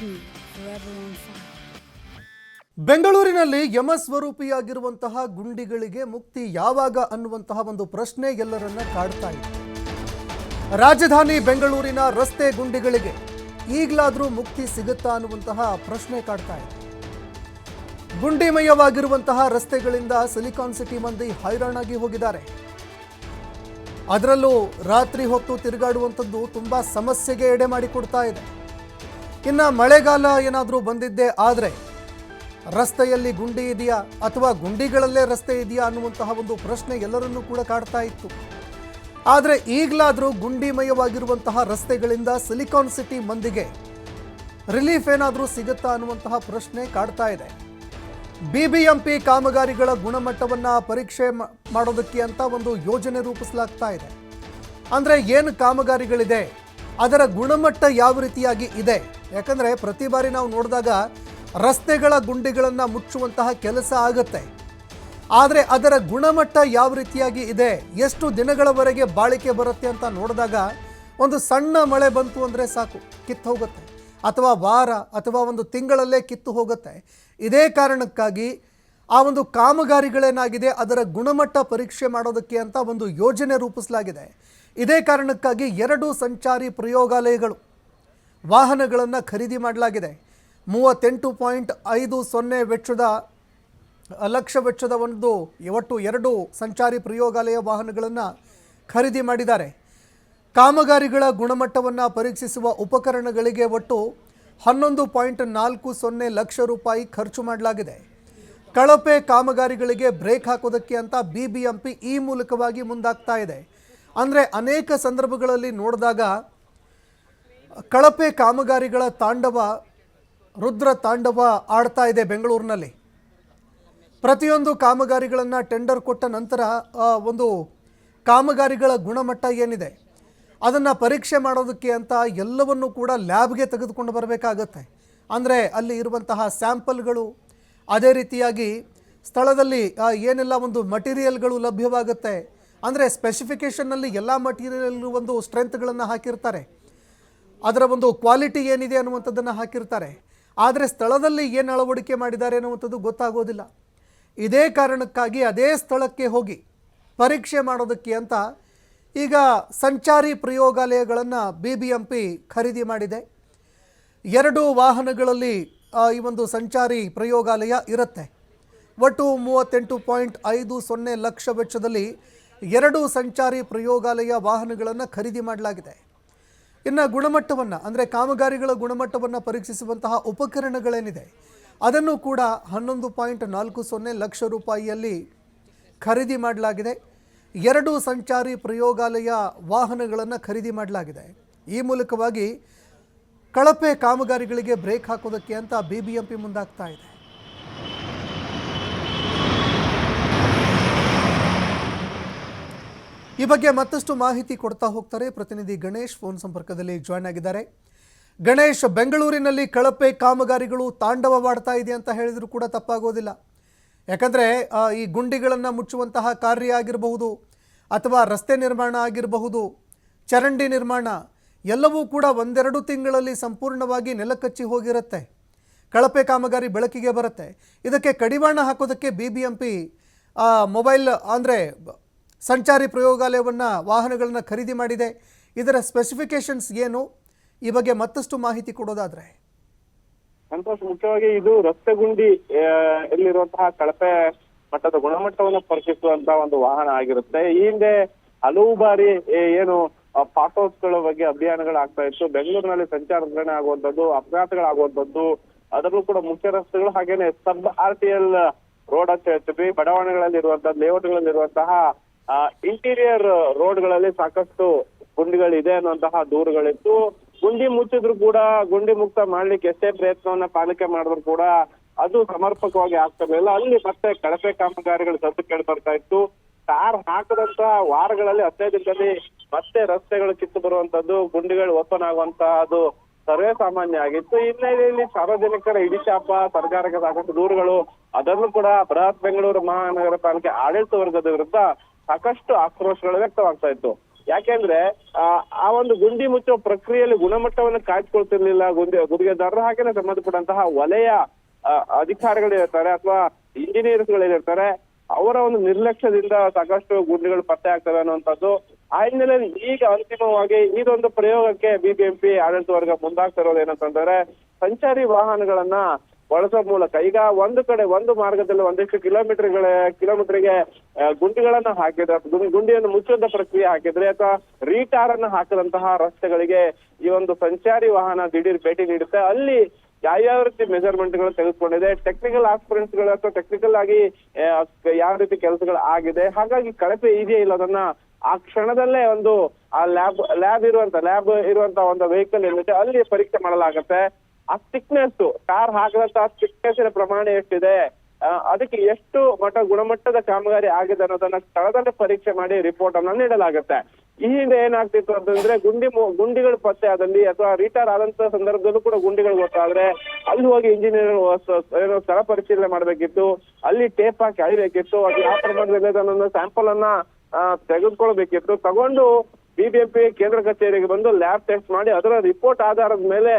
me, forever on fire. ಬೆಂಗಳೂರಿನಲ್ಲಿ ಯಮಸ್ವರೂಪಿಯಾಗಿರುವಂತಹ ಗುಂಡಿಗಳಿಗೆ ಮುಕ್ತಿ ಯಾವಾಗ ಅನ್ನುವಂತಹ ಒಂದು ಪ್ರಶ್ನೆ ಎಲ್ಲರನ್ನ ಕಾಡ್ತಾ ಇದೆ. ರಾಜಧಾನಿ ಬೆಂಗಳೂರಿನ ರಸ್ತೆ ಗುಂಡಿಗಳಿಗೆ ಈಗಲಾದರೂ ಮುಕ್ತಿ ಸಿಗುತ್ತಾ ಅನ್ನುವಂತಹ ಪ್ರಶ್ನೆ ಕಾಡ್ತಾ ಇದೆ. ಗುಂಡಿಮಯವಾಗಿರುವಂತಹ ರಸ್ತೆಗಳಿಂದ ಸಿಲಿಕಾನ್ ಸಿಟಿ ಮಂದಿ ಹೈರಾಣಾಗಿ ಹೋಗಿದ್ದಾರೆ. ಅದರಲ್ಲೂ ರಾತ್ರಿ ಹೊತ್ತು ತಿರುಗಾಡುವಂಥದ್ದು ತುಂಬಾ ಸಮಸ್ಯೆಗೆ ಎಡೆ ಮಾಡಿಕೊಡ್ತಾ ಇದೆ. ಇನ್ನು ಮಳೆಗಾಲ ಏನಾದರೂ ಬಂದಿದ್ದೇ ಆದರೆ ರಸ್ತೆಯಲ್ಲಿ ಗುಂಡಿ ಇದೆಯಾ ಅಥವಾ ಗುಂಡಿಗಳಲ್ಲೇ ರಸ್ತೆ ಇದೆಯಾ ಅನ್ನುವಂತಹ ಒಂದು ಪ್ರಶ್ನೆ ಎಲ್ಲರನ್ನೂ ಕೂಡ ಕಾಡ್ತಾ ಇತ್ತು. ಆದರೆ ಈಗಲಾದರೂ ಗುಂಡಿಮಯವಾಗಿರುವಂತಹ ರಸ್ತೆಗಳಿಂದ ಸಿಲಿಕಾನ್ ಸಿಟಿ ಮಂದಿಗೆ ರಿಲೀಫ್ ಏನಾದರೂ ಸಿಗುತ್ತಾ ಅನ್ನುವಂತಹ ಪ್ರಶ್ನೆ ಕಾಡ್ತಾ ಇದೆ. ಬಿಬಿಎಂಪಿ ಕಾಮಗಾರಿಗಳ ಗುಣಮಟ್ಟವನ್ನು ಪರೀಕ್ಷೆ ಮಾಡೋದಕ್ಕೆ ಅಂತ ಒಂದು ಯೋಜನೆ ರೂಪಿಸಲಾಗ್ತಾ ಇದೆ. ಅಂದರೆ ಏನು ಕಾಮಗಾರಿಗಳಿದೆ, ಅದರ ಗುಣಮಟ್ಟ ಯಾವ ರೀತಿಯಾಗಿ ಇದೆ. ಯಾಕಂದರೆ ಪ್ರತಿ ಬಾರಿ ನಾವು ನೋಡಿದಾಗ ರಸ್ತೆಗಳ ಗುಂಡಿಗಳನ್ನು ಮುಚ್ಚುವಂತಹ ಕೆಲಸ ಆಗುತ್ತೆ, ಆದರೆ ಅದರ ಗುಣಮಟ್ಟ ಯಾವ ರೀತಿಯಾಗಿ ಇದೆ, ಎಷ್ಟು ದಿನಗಳವರೆಗೆ ಬಾಳಿಕೆ ಬರುತ್ತೆ ಅಂತ ನೋಡಿದಾಗ ಒಂದು ಸಣ್ಣ ಮಳೆ ಬಂತು ಅಂದರೆ ಸಾಕು, ಕಿತ್ತು ಹೋಗುತ್ತೆ, ಅಥವಾ ವಾರ ಅಥವಾ ಒಂದು ತಿಂಗಳಲ್ಲೇ ಕಿತ್ತು ಹೋಗುತ್ತೆ. ಇದೇ ಕಾರಣಕ್ಕಾಗಿ ಆ ಒಂದು ಕಾಮಗಾರಿಗಳೇನಾಗಿದೆ ಅದರ ಗುಣಮಟ್ಟ ಪರೀಕ್ಷೆ ಮಾಡೋದಕ್ಕೆ ಅಂತ ಒಂದು ಯೋಜನೆ ರೂಪಿಸಲಾಗಿದೆ. ಇದೇ ಕಾರಣಕ್ಕಾಗಿ 2 ಸಂಚಾರಿ ಪ್ರಯೋಗಾಲಯಗಳು ವಾಹನಗಳನ್ನು ಖರೀದಿ ಮಾಡಲಾಗಿದೆ. 38.50 ಲಕ್ಷ ವೆಚ್ಚದ ಒಂದು ಒಟ್ಟು 2 ಸಂಚಾರಿ ಪ್ರಯೋಗಾಲಯ ವಾಹನಗಳನ್ನು ಖರೀದಿ ಮಾಡಿದ್ದಾರೆ. ಕಾಮಗಾರಿಗಳ ಗುಣಮಟ್ಟವನ್ನು ಪರೀಕ್ಷಿಸುವ ಉಪಕರಣಗಳಿಗೆ ಒಟ್ಟು 11.40 ಲಕ್ಷ ರೂಪಾಯಿ ಖರ್ಚು ಮಾಡಲಾಗಿದೆ. ಕಳಪೆ ಕಾಮಗಾರಿಗಳಿಗೆ ಬ್ರೇಕ್ ಹಾಕೋದಕ್ಕೆ ಅಂತ ಬಿಬಿಎಂಪಿ ಈ ಮೂಲಕವಾಗಿ ಮುಂದಾಗ್ತಾ ಇದೆ. ಅಂದರೆ ಅನೇಕ ಸಂದರ್ಭಗಳಲ್ಲಿ ನೋಡಿದಾಗ ಕಳಪೆ ಕಾಮಗಾರಿಗಳ ತಾಂಡವ, ರುದ್ರ ತಾಂಡವ ಆಡ್ತಾ ಇದೆ ಬೆಂಗಳೂರಿನಲ್ಲಿ. ಪ್ರತಿಯೊಂದು ಕಾಮಗಾರಿಗಳನ್ನು ಟೆಂಡರ್ ಕೊಟ್ಟ ನಂತರ ಒಂದು ಕಾಮಗಾರಿಗಳ ಗುಣಮಟ್ಟ ಏನಿದೆ ಅದನ್ನು ಪರೀಕ್ಷೆ ಮಾಡೋದಕ್ಕೆ ಅಂತ ಎಲ್ಲವನ್ನೂ ಕೂಡ ಲ್ಯಾಬ್ಗೆ ತೆಗೆದುಕೊಂಡು ಬರಬೇಕಾಗತ್ತೆ. ಅಂದರೆ ಅಲ್ಲಿ ಇರುವಂತಹ ಸ್ಯಾಂಪಲ್ಗಳು, ಅದೇ ರೀತಿಯಾಗಿ ಸ್ಥಳದಲ್ಲಿ ಏನೆಲ್ಲ ಒಂದು ಮಟೀರಿಯಲ್ಗಳು ಲಭ್ಯವಾಗುತ್ತೆ, ಅಂದರೆ ಸ್ಪೆಸಿಫಿಕೇಷನ್ನಲ್ಲಿ ಎಲ್ಲ ಮಟೀರಿಯಲ್ ಒಂದು ಸ್ಟ್ರೆಂತ್ಗಳನ್ನು ಹಾಕಿರ್ತಾರೆ, ಅದರ ಒಂದು ಕ್ವಾಲಿಟಿ ಏನಿದೆ ಅನ್ನುವಂಥದ್ದನ್ನು ಹಾಕಿರ್ತಾರೆ. ಆದರೆ ಸ್ಥಳದಲ್ಲಿ ಏನು ಅಳವಡಿಕೆ ಮಾಡಿದ್ದಾರೆ ಅನ್ನುವಂಥದ್ದು ಗೊತ್ತಾಗೋದಿಲ್ಲ. ಇದೇ ಕಾರಣಕ್ಕಾಗಿ ಅದೇ ಸ್ಥಳಕ್ಕೆ ಹೋಗಿ ಪರೀಕ್ಷೆ ಮಾಡೋದಕ್ಕೆ ಅಂತ ಈಗ ಸಂಚಾರಿ ಪ್ರಯೋಗಾಲಯಗಳನ್ನು ಬಿಬಿಎಂಪಿ ಖರೀದಿ ಮಾಡಿದೆ. 2 ವಾಹನಗಳಲ್ಲಿ ಈ ಒಂದು ಸಂಚಾರಿ ಪ್ರಯೋಗಾಲಯ ಇರುತ್ತೆ. ಒಟ್ಟು 38.50 ಲಕ್ಷ ವೆಚ್ಚದಲ್ಲಿ 2 ಸಂಚಾರಿ ಪ್ರಯೋಗಾಲಯ ವಾಹನಗಳನ್ನು ಖರೀದಿ ಮಾಡಲಾಗಿದೆ. ಇನ್ನು ಗುಣಮಟ್ಟವನ್ನು, ಅಂದರೆ ಕಾಮಗಾರಿಗಳ ಗುಣಮಟ್ಟವನ್ನು ಪರೀಕ್ಷಿಸುವಂತಹ ಉಪಕರಣಗಳೇನಿದೆ ಅದನ್ನು ಕೂಡ 11.40 ಲಕ್ಷ ರೂಪಾಯಿಯಲ್ಲಿ ಖರೀದಿ ಮಾಡಲಾಗಿದೆ. 2 ಸಂಚಾರಿ ಪ್ರಯೋಗಾಲಯ ವಾಹನಗಳನ್ನು ಖರೀದಿ ಮಾಡಲಾಗಿದೆ. ಈ ಮೂಲಕವಾಗಿ ಕಳಪೆ ಕಾಮಗಾರಿಗಳಿಗೆ ಬ್ರೇಕ್ ಹಾಕೋದಕ್ಕೆ ಅಂತ ಬಿಬಿಎಂಪಿ ಮುಂದಾಗ್ತಾ ಇದೆ. ಈ ಬಗ್ಗೆ ಮತ್ತಷ್ಟು ಮಾಹಿತಿ ಕೊಡ್ತಾ ಹೋಗ್ತಾರೆ ಪ್ರತಿನಿಧಿ ಗಣೇಶ್ ಫೋನ್ ಸಂಪರ್ಕದಲ್ಲಿ ಜಾಯ್ನ್ ಆಗಿದ್ದಾರೆ. ಗಣೇಶ್, ಬೆಂಗಳೂರಿನಲ್ಲಿ ಕಳಪೆ ಕಾಮಗಾರಿಗಳು ತಾಂಡವವಾಡ್ತಾ ಇದೆ ಅಂತ ಹೇಳಿದರೂ ಕೂಡ ತಪ್ಪಾಗೋದಿಲ್ಲ. ಯಾಕಂದರೆ ಈ ಗುಂಡಿಗಳನ್ನು ಮುಚ್ಚುವಂತಹ ಕಾರ್ಯ ಆಗಿರಬಹುದು, ಅಥವಾ ರಸ್ತೆ ನಿರ್ಮಾಣ ಆಗಿರಬಹುದು, ಚರಂಡಿ ನಿರ್ಮಾಣ ಎಲ್ಲವೂ ಕೂಡ 1-2 ತಿಂಗಳಲ್ಲಿ ಸಂಪೂರ್ಣವಾಗಿ ನೆಲಕಚ್ಚಿ ಹೋಗಿರುತ್ತೆ. ಕಳಪೆ ಕಾಮಗಾರಿ ಬೆಳಕಿಗೆ ಬರುತ್ತೆ. ಇದಕ್ಕೆ ಕಡಿವಾಣ ಹಾಕೋದಕ್ಕೆ ಬಿಬಿಎಂಪಿ ಮೊಬೈಲ್ ಅಂದರೆ ಸಂಚಾರಿ ಪ್ರಯೋಗಾಲಯವನ್ನು ವಾಹನಗಳನ್ನು ಖರೀದಿ ಮಾಡಿದೆ. ಇದರ ಸ್ಪೆಸಿಫಿಕೇಶನ್ಸ್ ಏನು, ಈ ಬಗ್ಗೆ ಮತ್ತಷ್ಟು ಮಾಹಿತಿ ಕೊಡೋದಾದ್ರೆ? ಸಂತೋಷ್, ಮುಖ್ಯವಾಗಿ ಇದು ರಸ್ತೆ ಗುಂಡಿ ಎಲ್ಲಿರುವಂತಹ ಕಳಪೆ ಮಟ್ಟದ ಗುಣಮಟ್ಟವನ್ನು ಪರೀಕ್ಷಿಸುವಂತಹ ಒಂದು ವಾಹನ ಆಗಿರುತ್ತೆ. ಈ ಹಿಂದೆ ಹಲವು ಬಾರಿ ಏನು ಪಾಟೋಸ್ಗಳ ಬಗ್ಗೆ ಅಭಿಯಾನಗಳಾಗ್ತಾ ಇತ್ತು. ಬೆಂಗಳೂರಿನಲ್ಲಿ ಸಂಚಾರ ನಿರ್ವಹಣೆ ಆಗುವಂತದ್ದು, ಅಪಘಾತಗಳಾಗುವಂತದ್ದು, ಅದರಲ್ಲೂ ಕೂಡ ಮುಖ್ಯ ರಸ್ತೆಗಳು, ಹಾಗೇನೆ ಸಬ್ RTL ರೋಡ್ ಅಂತ ಹೇಳ್ತೀವಿ, ಬಡಾವಣೆಗಳಲ್ಲಿ ಇರುವಂತಹ ಲೇಔಟ್ಗಳಲ್ಲಿ ಇರುವಂತಹ ಇಂಟೀರಿಯರ್ ರೋಡ್ಗಳಲ್ಲಿ ಸಾಕಷ್ಟು ಗುಂಡಿಗಳಿದೆ ಅನ್ನುವಂತಹ ದೂರುಗಳಿತ್ತು. ಗುಂಡಿ ಮುಚ್ಚಿದ್ರು ಕೂಡ, ಗುಂಡಿ ಮುಕ್ತ ಮಾಡ್ಲಿಕ್ಕೆ ಎಷ್ಟೇ ಪ್ರಯತ್ನವನ್ನ ಪಾಲಿಕೆ ಮಾಡಿದ್ರು ಕೂಡ ಅದು ಸಮರ್ಪಕವಾಗಿ ಆಗ್ತಿರ್ಲಿಲ್ಲ. ಅಲ್ಲಿ ಮತ್ತೆ ಕಳಪೆ ಕಾಮಗಾರಿಗಳು ಸದ್ದು ಕೇಳಿ ಬರ್ತಾ ಇತ್ತು. ಟಾರ್ ಹಾಕದಂತಹ ವಾರಗಳಲ್ಲಿ 15 ದಿನದಲ್ಲಿ ಮತ್ತೆ ರಸ್ತೆಗಳು ಕಿತ್ತು ಬರುವಂತದ್ದು, ಗುಂಡಿಗಳು ಓಪನ್ ಆಗುವಂತಹದ್ದು ಸರ್ವೇ ಸಾಮಾನ್ಯ ಆಗಿತ್ತು. ಹಿನ್ನೆಲೆಯಲ್ಲಿ ಸಾರ್ವಜನಿಕರ ಹಿಡಿಚಾಪ, ಸರ್ಕಾರಕ್ಕೆ ಸಾಕಷ್ಟು ದೂರುಗಳು, ಅದನ್ನು ಕೂಡ ಬೃಹತ್ ಬೆಂಗಳೂರು ಮಹಾನಗರ ಪಾಲಿಕೆ ಆಡಳಿತ ವರ್ಗದ ವಿರುದ್ಧ ಸಾಕಷ್ಟು ಆಕ್ರೋಶಗಳು ವ್ಯಕ್ತವಾಗ್ತಾ ಇತ್ತು. ಯಾಕೆಂದ್ರೆ ಆ ಒಂದು ಗುಂಡಿ ಮುಚ್ಚುವ ಪ್ರಕ್ರಿಯೆಯಲ್ಲಿ ಗುಣಮಟ್ಟವನ್ನು ಕಾಯ್ದುಕೊಳ್ತಿರ್ಲಿಲ್ಲ ಗುತ್ತಿಗೆದಾರರು, ಹಾಗೇನೆ ಸಂಬಂಧಪಟ್ಟಂತಹ ವಲಯ ಅಧಿಕಾರಿಗಳಿರ್ತಾರೆ ಅಥವಾ ಇಂಜಿನಿಯರ್ಸ್ಗಳಿರ್ತಾರೆ, ಅವರ ಒಂದು ನಿರ್ಲಕ್ಷ್ಯದಿಂದ ಸಾಕಷ್ಟು ಗುಂಡಿಗಳು ಪತ್ತೆ ಆಗ್ತವೆ ಅನ್ನುವಂಥದ್ದು. ಆ ಹಿನ್ನೆಲೆಯಲ್ಲಿ ಈಗ ಅಂತಿಮವಾಗಿ ಇದೊಂದು ಪ್ರಯೋಗಕ್ಕೆ ಬಿಬಿಎಂಪಿ ಆಡಳಿತ ವರ್ಗ ಮುಂದಾಗ್ತಿರೋದು ಏನಂತಂದ್ರೆ, ಸಂಚಾರಿ ವಾಹನಗಳನ್ನ ಬಳಸೋ ಮೂಲಕ ಈಗ ಒಂದು ಮಾರ್ಗದಲ್ಲಿ ಒಂದಿಷ್ಟು ಕಿಲೋಮೀಟರ್ಗೆ ಗುಂಡಿಗಳನ್ನ ಹಾಕಿದ್ರೆ, ಗುಂಡಿಯನ್ನು ಮುಚ್ಚುವಂತ ಪ್ರಕ್ರಿಯೆ ಹಾಕಿದ್ರೆ ಅಥವಾ ರೀಟಾರ್ ಅನ್ನ ಹಾಕಿದಂತಹ ರಸ್ತೆಗಳಿಗೆ ಈ ಒಂದು ಸಂಚಾರಿ ವಾಹನ ದಿಢೀರ್ ಭೇಟಿ ನೀಡುತ್ತೆ. ಅಲ್ಲಿ ಯಾವ ರೀತಿ ಮೆಜರ್ಮೆಂಟ್ ಗಳು ತೆಗೆದುಕೊಂಡಿದೆ, ಟೆಕ್ನಿಕಲ್ ಆಸ್ಪಿರೆಂಟ್ಸ್ ಗಳು ಅಥವಾ ಟೆಕ್ನಿಕಲ್ ಆಗಿ ಯಾವ ರೀತಿ ಕೆಲಸಗಳು ಆಗಿದೆ, ಹಾಗಾಗಿ ಕಳಪೆ ಇದೆಯಾ ಇಲ್ಲ ಅದನ್ನ ಆ ಕ್ಷಣದಲ್ಲೇ ಒಂದು ಆ ಲ್ಯಾಬ್ ಇರುವಂತ ಒಂದು ವೆಹಿಕಲ್ ಏನಿದೆ ಅಲ್ಲಿ ಪರೀಕ್ಷೆ ಮಾಡಲಾಗತ್ತೆ. ಆ ಥಿಕ್ನೆಸ್, ಕಾರ್ ಹಾಕದಂತಹ ಥಿಕ್ನೆಸ್ ಪ್ರಮಾಣ ಎಷ್ಟಿದೆ, ಅದಕ್ಕೆ ಎಷ್ಟು ಗುಣಮಟ್ಟದ ಕಾಮಗಾರಿ ಆಗಿದೆ ಅನ್ನೋದನ್ನ ಸ್ಥಳದಲ್ಲೇ ಪರೀಕ್ಷೆ ಮಾಡಿ ರಿಪೋರ್ಟ್ ಅನ್ನ ನೀಡಲಾಗುತ್ತೆ. ಈ ಹಿಂದೆ ಏನಾಗ್ತಿತ್ತು ಅಂತಂದ್ರೆ ಗುಂಡಿಗಳು ಪತ್ತೆ ಆದಲ್ಲಿ ಅಥವಾ ರಿಟಾರ್ ಆದಂತ ಸಂದರ್ಭದಲ್ಲೂ ಕೂಡ ಗುಂಡಿಗಳು ಗೊತ್ತಾದ್ರೆ ಅಲ್ಲಿ ಹೋಗಿ ಇಂಜಿನಿಯರ್ ಸ್ಥಳ ಪರಿಶೀಲನೆ ಮಾಡ್ಬೇಕಿತ್ತು, ಅಲ್ಲಿ ಟೇಪ್ ಹಾಕಿ ಅಳಿಬೇಕಿತ್ತು, ಅದು ಯಾವ ಪ್ರಮಾಣದಲ್ಲಿ ಅದನ್ನ ಸ್ಯಾಂಪಲ್ ಅನ್ನ ತೆಗೆದುಕೊಳ್ಬೇಕಿತ್ತು. ತಗೊಂಡು ಬಿಬಿಎಂಪಿ ಕೇಂದ್ರ ಕಚೇರಿಗೆ ಬಂದು ಲ್ಯಾಬ್ ಟೆಸ್ಟ್ ಮಾಡಿ ಅದರ ರಿಪೋರ್ಟ್ ಆಧಾರದ ಮೇಲೆ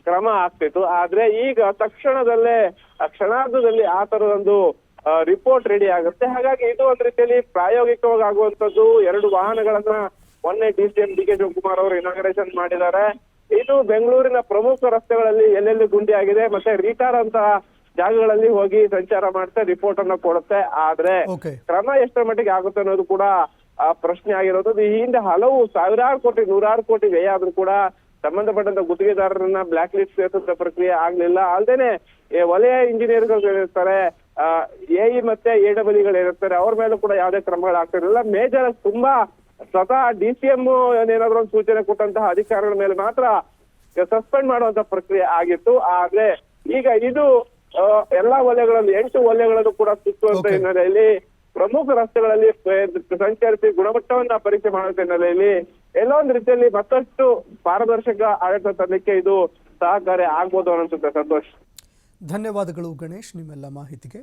ಕ್ರಮ ಆಗ್ತಿತ್ತು. ಆದ್ರೆ ಈಗ ಕ್ಷಣಾರ್ಧದಲ್ಲಿ ಆ ತರದೊಂದು ರಿಪೋರ್ಟ್ ರೆಡಿ ಆಗುತ್ತೆ. ಹಾಗಾಗಿ ಇದು ಒಂದ್ ರೀತಿಯಲ್ಲಿ ಪ್ರಾಯೋಗಿಕವಾಗಿ ಆಗುವಂತದ್ದು. 2 ವಾಹನಗಳನ್ನ ಮೊನ್ನೆ DCM DK ಶಿವಕುಮಾರ್ ಅವರು ಇನಾಗ್ರೇಷನ್ ಮಾಡಿದ್ದಾರೆ. ಇದು ಬೆಂಗಳೂರಿನ ಪ್ರಮುಖ ರಸ್ತೆಗಳಲ್ಲಿ ಎಲ್ಲೆಲ್ಲಿ ಗುಂಡಿ ಆಗಿದೆ ಮತ್ತೆ ರೀಟಾರ್ ಅಂತ ಜಾಗಗಳಲ್ಲಿ ಹೋಗಿ ಸಂಚಾರ ಮಾಡ್ತಾ ರಿಪೋರ್ಟ್ ಅನ್ನ ಕೊಡುತ್ತೆ. ಆದ್ರೆ ಕ್ರಮ ಎಷ್ಟರ ಮಟ್ಟಿಗೆ ಆಗುತ್ತೆ ಅನ್ನೋದು ಕೂಡ ಪ್ರಶ್ನೆ ಆಗಿರೋದು. ಈ ಹಿಂದೆ ಹಲವು ನೂರಾರು ಕೋಟಿ ವ್ಯಯ ಆದ್ರೂ ಕೂಡ ಸಂಬಂಧಪಟ್ಟಂತ ಗುತ್ತಿಗೆದಾರರನ್ನ ಬ್ಲಾಕ್ ಲಿಸ್ಟ್ ಸೇರಿಸುವ ಪ್ರಕ್ರಿಯೆ ಆಗ್ಲಿಲ್ಲ. ಅಲ್ದೇನೆ ವಲಯ ಇಂಜಿನಿಯರ್ಗಳು ಇರ್ತಾರೆ, ಎಇ ಮತ್ತೆ AEE ಇರ್ತಾರೆ, ಅವ್ರ ಮೇಲೂ ಕೂಡ ಯಾವುದೇ ಕ್ರಮಗಳಾಗ್ತಿರಲಿಲ್ಲ. ಮೇಜರ್ ತುಂಬಾ ಸ್ವತಃ DCM ಏನಾದ್ರು ಒಂದು ಸೂಚನೆ ಕೊಟ್ಟಂತಹ ಅಧಿಕಾರಿಗಳ ಮೇಲೆ ಮಾತ್ರ ಸಸ್ಪೆಂಡ್ ಮಾಡುವಂತ ಪ್ರಕ್ರಿಯೆ ಆಗಿತ್ತು. ಆದ್ರೆ ಈಗ ಇದು ಎಲ್ಲಾ ವಲಯಗಳಲ್ಲಿ 8 ವಲಯಗಳನ್ನು ಕೂಡ ಸುತ್ತುವಂತ ಹಿನ್ನೆಲೆಯಲ್ಲಿ ಪ್ರಮುಖ ರಸ್ತೆಗಳಲ್ಲಿ ಸಂಚರಿಸಿ ಗುಣಮಟ್ಟವನ್ನ ಪರೀಕ್ಷೆ ಮಾಡುವಂತ ಹಿನ್ನೆಲೆಯಲ್ಲಿ ಎಲ್ಲೋ ಒಂದು ರೀತಿಯಲ್ಲಿ ಮತ್ತಷ್ಟು ಪಾರದರ್ಶಕ ಆಡಳಿತ ತರಲಿಕ್ಕೆ ಇದು ಸಹಕಾರಿ ಆಗ್ಬೋದು ಅನ್ಸುತ್ತೆ. ಸಂತೋಷ್, ಧನ್ಯವಾದಗಳು ಗಣೇಶ್ ನಿಮ್ಮೆಲ್ಲ ಮಾಹಿತಿಗೆ.